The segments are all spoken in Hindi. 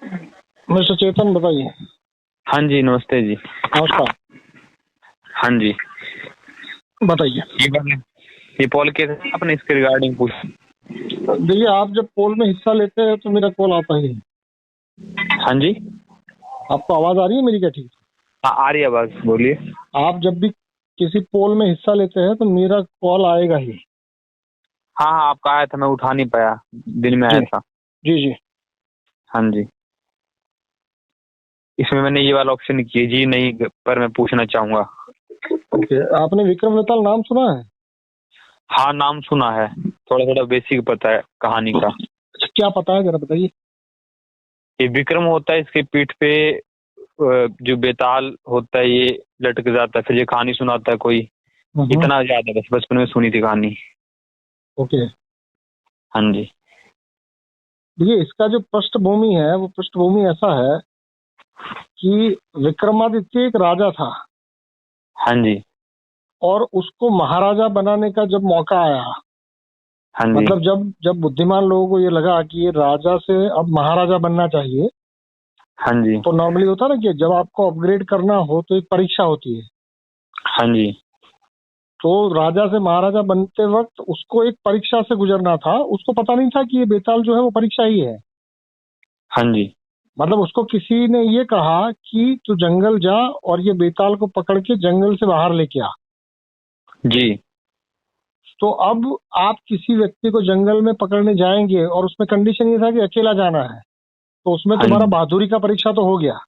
मिस्टर चेतन बताइए। हाँ जी, नमस्ते जी। नमस्कार। हाँ जी। बताइए। ये कॉल किया था आपने इसके रिगार्डिंग पूछ। देखिए, आप जब पोल में हिस्सा लेते हैं तो मेरा कॉल आता ही है। हाँ जी। आपको आवाज आ रही है मेरी क्या? ठीक। हाँ, आ रही है आवाज, बोलिए। आप जब भी किसी पोल में हिस्सा लेते हैं तो मेरा कॉल आएगा ही। हाँ हाँ, आपका आया था, मैं उठा नहीं पाया, दिन में जी आया था। जी जी। हाँ जी। इसमें मैंने ये वाला ऑप्शन किया जी नहीं, पर मैं पूछना चाहूंगा। ओके, आपने विक्रम वेताल नाम सुना है? हाँ, नाम सुना है, थोड़ा थोड़ा बेसिक पता है कहानी का। अच्छा, क्या पता है जरा बताइए। ये विक्रम होता है, इसके पीठ पे जो बेताल होता है ये लटक जाता है, फिर ये कहानी सुनाता है कोई। हम्म। इतना याद है, बस बचपन में सुनी थी कहानी। ओके। हाँ जी। देखिए, इसका जो पृष्ठभूमि है वो पृष्ठभूमि ऐसा है कि विक्रमादित्य एक राजा था हाँ जी। और उसको महाराजा बनाने का जब मौका आया, हाँ जी। मतलब जब जब बुद्धिमान लोगों को ये लगा कि ये राजा से अब महाराजा बनना चाहिए, हाँ जी। तो नॉर्मली होता है ना कि जब आपको अपग्रेड करना हो तो एक परीक्षा होती है। हाँ जी। तो राजा से महाराजा बनते वक्त उसको एक परीक्षा से गुजरना था। उसको पता नहीं था कि ये बेताल जो है वो परीक्षा ही है। हाँ जी। मतलब उसको किसी ने ये कहा कि तू जंगल जा और ये बेताल को पकड़ के जंगल से बाहर लेके आ। जी। तो अब आप किसी व्यक्ति को जंगल में पकड़ने जाएंगे और उसमें कंडीशन ये था कि अकेला जाना है, तो उसमें हाँ तुम्हारा जी। बहादुरी का परीक्षा तो हो गया।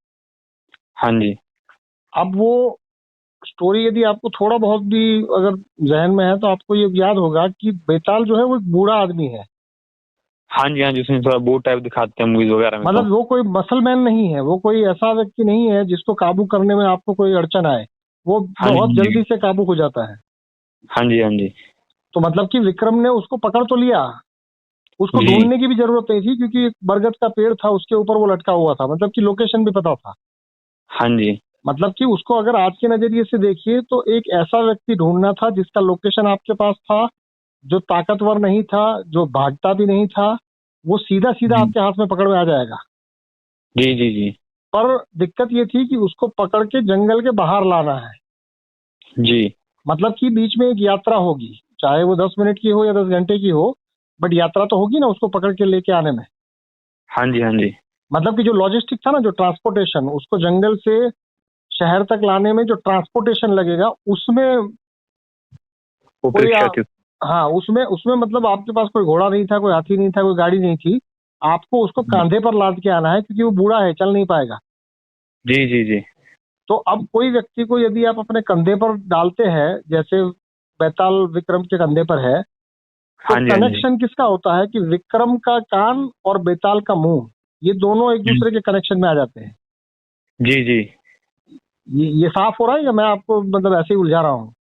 हाँ जी। अब वो स्टोरी यदि आपको थोड़ा बहुत भी अगर जहन में है तो आपको ये याद होगा कि बेताल जो है वो एक बूढ़ा आदमी है। हाँ जी। हाँ जी, उसमें थोड़ा बोट टाइप दिखाते हैं मूवीज वगैरह में तो। मतलब वो कोई मसल मैन नहीं है, वो कोई ऐसा व्यक्ति नहीं है जिसको काबू करने में आपको कोई अड़चन आए। वो हाँ बहुत जी। जल्दी से काबू हो जाता है। हाँ जी। हाँ जी। तो मतलब कि विक्रम ने उसको पकड़ तो लिया, उसको जी। ढूंढने की भी जरूरत नहीं थी क्योंकि एक बरगद का पेड़ था उसके ऊपर वो लटका हुआ था, मतलब कि लोकेशन भी पता था। हाँ जी। मतलब कि उसको अगर आज के नजरिए से देखिए तो एक ऐसा व्यक्ति ढूंढना था जिसका लोकेशन आपके पास था, जो ताकतवर नहीं था, जो भागता भी नहीं था। वो सीधा सीधा जी। आपके हाथ में पकड़ में आ जाएगा। जी। जी। जी। पर दिक्कत ये थी कि उसको पकड़ के जंगल के बाहर लाना है। जी। मतलब कि बीच में एक यात्रा होगी, चाहे वो 10 मिनट की हो या 10 घंटे की हो, बट यात्रा तो होगी ना उसको पकड़ के लेके आने में। हाँ जी। हाँ जी। मतलब कि जो लॉजिस्टिक था ना, जो ट्रांसपोर्टेशन, उसको जंगल से शहर तक लाने में जो ट्रांसपोर्टेशन लगेगा उसमें वो कोई परीक्षा थी। हाँ, उसमें उसमें मतलब आपके पास कोई घोड़ा नहीं था, कोई हाथी नहीं था, कोई गाड़ी नहीं थी। आपको उसको कांधे पर लाद के आना है क्योंकि वो बूढ़ा है, चल नहीं पाएगा। जी। जी। जी। तो अब कोई व्यक्ति को यदि आप अपने कंधे पर डालते हैं, जैसे बैताल विक्रम के कंधे पर है, तो हाँ जी। हाँ जी। कनेक्शन किसका होता है कि विक्रम का कान और बेताल का मुंह, ये दोनों एक जी। दूसरे के कनेक्शन में आ जाते हैं। जी। जी। ये साफ हो रहा है या मैं आपको मतलब ऐसे ही उलझा रहा हूँ?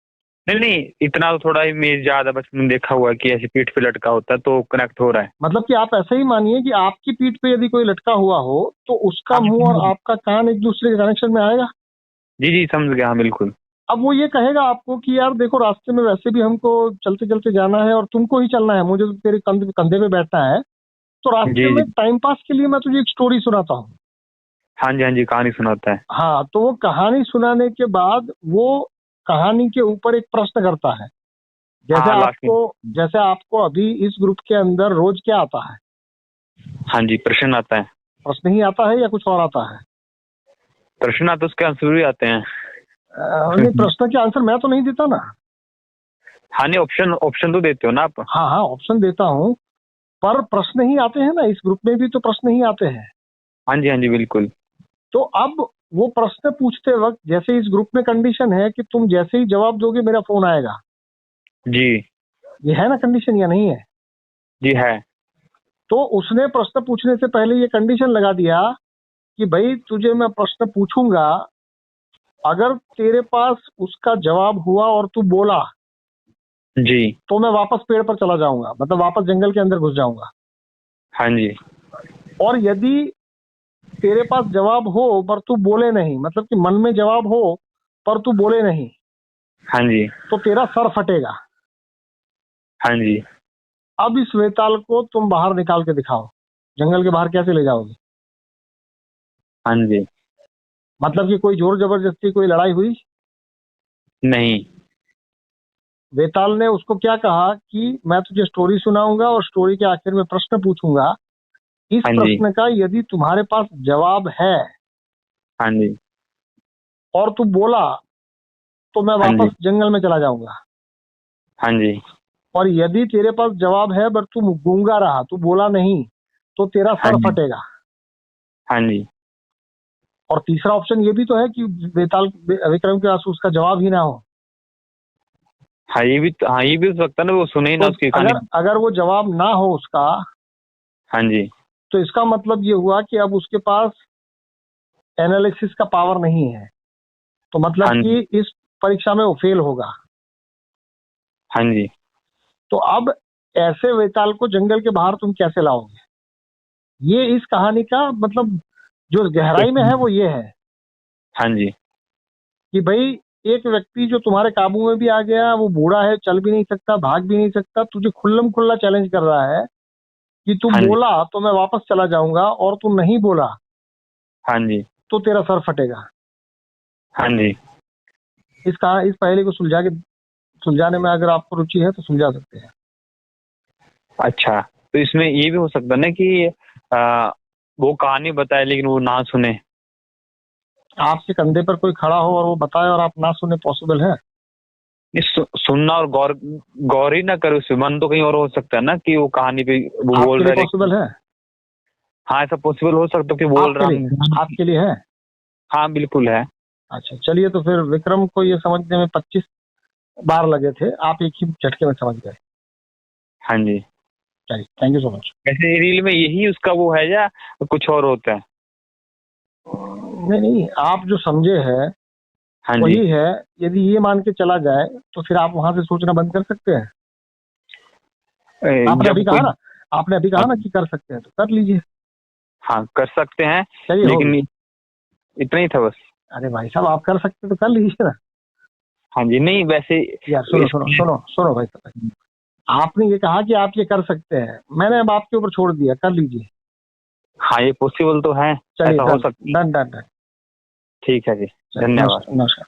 नहीं नहीं, इतना तो थोड़ा ही मैं ज्यादा बचपन में देखा हुआ है कि ऐसे पीठ पे लटका होता है तो कनेक्ट हो रहा है। मतलब कि आप ऐसे ही मानिए कि आपकी पीठ पे यदि कोई लटका हुआ हो तो उसका हाँ मुंह और जी। आपका कान एक दूसरे के कनेक्शन में आएगा। जी समझ गया, हाँ बिल्कुल। अब वो ये कहेगा आपको कि यार देखो, रास्ते में वैसे भी हमको चलते चलते जाना है और तुमको ही चलना है, मुझे तो तेरे कंधे पे बैठना है। तो रास्ते जी में जी। टाइम पास के लिए मैं तुझे एक स्टोरी सुनाता हूँ। हाँ जी। हाँ जी, कहानी सुनाता है। हाँ, तो वो कहानी सुनाने के बाद वो कहानी के ऊपर एक प्रश्न करता है। जैसे हाँ लास्ट में। आपको जैसे आपको अभी इस ग्रुप के अंदर रोज क्या आता है? हाँ जी, प्रश्न आता है। प्रश्न ही आता है या कुछ और आता है? प्रश्न आते उसके आंसर भी आते हैं। नहीं, प्रश्न के आंसर मैं तो नहीं देता ना। हाँ नहीं, ऑप्शन ऑप्शन तो देते हो ना आप। हाँ हाँ, ऑप्शन देता हूँ, पर प्रश्न ही आते हैं ना, इस ग्रुप में भी तो प्रश्न ही आते हैं। हाँ जी। हाँ जी, बिल्कुल। तो अब वो प्रश्न पूछते वक्त जैसे इस ग्रुप में कंडीशन है कि तुम जैसे ही जवाब दोगे मेरा फोन आएगा। जी। ये है ना कंडीशन या नहीं है? जी है। तो उसने प्रश्न पूछने से पहले ये कंडीशन लगा दिया कि भाई तुझे मैं प्रश्न पूछूंगा, अगर तेरे पास उसका जवाब हुआ और तू बोला जी। तो मैं वापस पेड़ पर चला जाऊंगा, मतलब वापस जंगल के अंदर घुस जाऊंगा। हाँ जी। और यदि तेरे पास जवाब हो पर तू बोले नहीं, मतलब कि मन में जवाब हो पर तू बोले नहीं, हाँ जी। तो तेरा सर फटेगा। हाँ जी। अब इस वेताल को तुम बाहर निकाल के दिखाओ, जंगल के बाहर कैसे ले जाओगे? हाँ जी। मतलब कि कोई जोर जबरदस्ती कोई लड़ाई हुई? नहीं। वेताल ने उसको क्या कहा कि मैं तुझे स्टोरी सुनाऊंगा और स्टोरी के आखिर में प्रश्न पूछूंगा, इस हाँ जी। प्रश्न का यदि तुम्हारे पास जवाब है हाँ जी। और तू बोला तो मैं हाँ जी। वापस जंगल में चला जाऊंगा, हाँ जी। और यदि तेरे पास जवाब है बट तू गूंगा रहा, तू बोला नहीं, तो तेरा हाँ सर जी। फटेगा। हाँ जी। और तीसरा ऑप्शन ये भी तो है कि विक्रम के पास उसका जवाब ही ना हो। हाँ ये भी हो सकता है ना, वो सुने ही ना तो उसकी कहानी। अगर अगर वो जवाब ना हो उसका, हाँ जी। तो इसका मतलब ये हुआ कि अब उसके पास एनालिसिस का पावर नहीं है, तो मतलब हाँ कि जी। इस परीक्षा में वो फेल होगा। हाँ जी। तो अब ऐसे वेताल को जंगल के बाहर तुम कैसे लाओगे? ये इस कहानी का मतलब जो गहराई में है वो ये है हाँ जी। कि भाई एक व्यक्ति जो तुम्हारे काबू में भी आ गया, वो बूढ़ा है, चल भी नहीं सकता, भाग भी नहीं सकता, तुझे खुल्लम खुल्ला चैलेंज कर रहा है कि तू हाँ जी। बोला तो मैं वापस चला जाऊंगा, और तू नहीं बोला हाँ जी। तो तेरा सर फटेगा। हाँ जी। इस पहेली को सुलझाने में अगर आपको रुचि है तो सुलझा सकते हैं। अच्छा, तो इसमें ये भी हो सकता है ना कि वो कहानी बताए लेकिन वो ना सुने। आपके कंधे पर कोई खड़ा हो और वो बताए और आप ना सुने, पॉसिबल है? ये सुनना और गौर ही ना करे उस पे, मन तो कहीं और हो सकता है ना कि वो कहानी पे वो बोल आपके लिए रहा है पॉसिबल है? हाँ ऐसा पॉसिबल हो सकता है कि बोल आपके रहा लिए हूँ। आपके लिए है? हाँ बिल्कुल है। अच्छा चलिए, तो फिर विक्रम को ये समझने में 25 बार लगे थे, आप एक ही झटके में समझ गए। हाँ जी। चलिए, थैंक यू सो मच। वैसे रील में यही उसका वो है या कुछ और होता है? नहीं नहीं, आप जो समझे हैं हाँ जी। वही है। यदि ये मान के चला जाए तो फिर आप वहां से सोचना बंद कर सकते हैं। आपने अभी जब कहा कोई ना आपने अभी कहा ना कि कर सकते हैं, तो कर लीजिए। हाँ कर सकते हैं, चलिए, हो लेकिन गई। इतना ही था बस। अरे भाई साहब, आप कर सकते हैं तो कर लीजिए ना। हाँ जी, नहीं वैसे यार सुनो सुनो सुनो सुनो भाई साहब, आपने ये कहा कि आप ये कर सकते हैं, मैंने अब आपके ऊपर छोड़ दिया, कर लीजिए। हाँ ये पॉसिबल तो है, चलिए, ऐसा हो डन सकता है। Done done done. ठीक है जी, चलिए, धन्यवाद। नमस्कार नमस्कार।